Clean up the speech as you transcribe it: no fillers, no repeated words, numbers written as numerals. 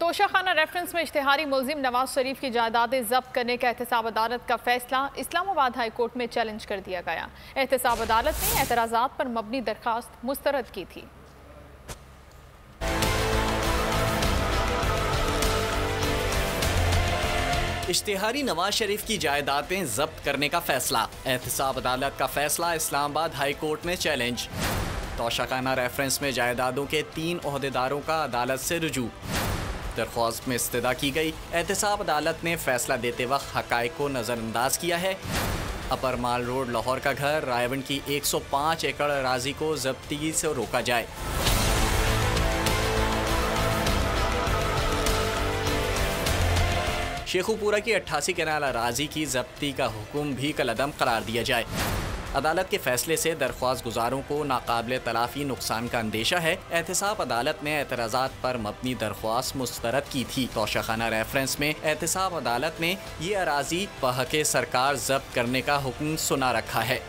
Toshakhana reference में इश्तिहारी मुलजिम नवाज शरीफ की जायदादें जब्त करने का एहतसाब अदालत का फैसला इस्लामाबाद हाई कोर्ट में चैलेंज कर दिया गया। एहतसाब अदालत ने एतराज़ात पर मबनी दरखास्त मुस्तरद की थी। इश्तिहारी नवाज शरीफ की जायदादें जब्त करने का फैसला, एहतसाब अदालत का फैसला इस्लामाबाद हाई कोर्ट में चैलेंज। तोशाखाना रेफरेंस में जायदादों के 3 ओहदेदारों का अदालत से रुजू, दरख्वास्त में इस्तदा की गई। एहतसाब अदालत ने फैसला देते वक्त हक़ाइक़ को नज़रअंदाज किया है। अपर माल रोड लाहौर का घर रायवन की 105 एकड़ अराजी को जब्ती से रोका जाए। शेखुपुरा की 88 कनाल अराजी की जब्ती का हुक्म भी कलअदम करार दिया जाए। अदालत के फैसले से दरख्वास्त गुजारों को नाकाबिले तलाफी नुकसान का अंदेशा है। एहतसाब अदालत ने एतराज़ात पर मबनी दरख्वास्त मुस्तरद की थी। तोशाखाना रेफरेंस में एहतसाब अदालत ने ये अराजी बहक़ सरकार जब्त करने का हुक्म सुना रखा है।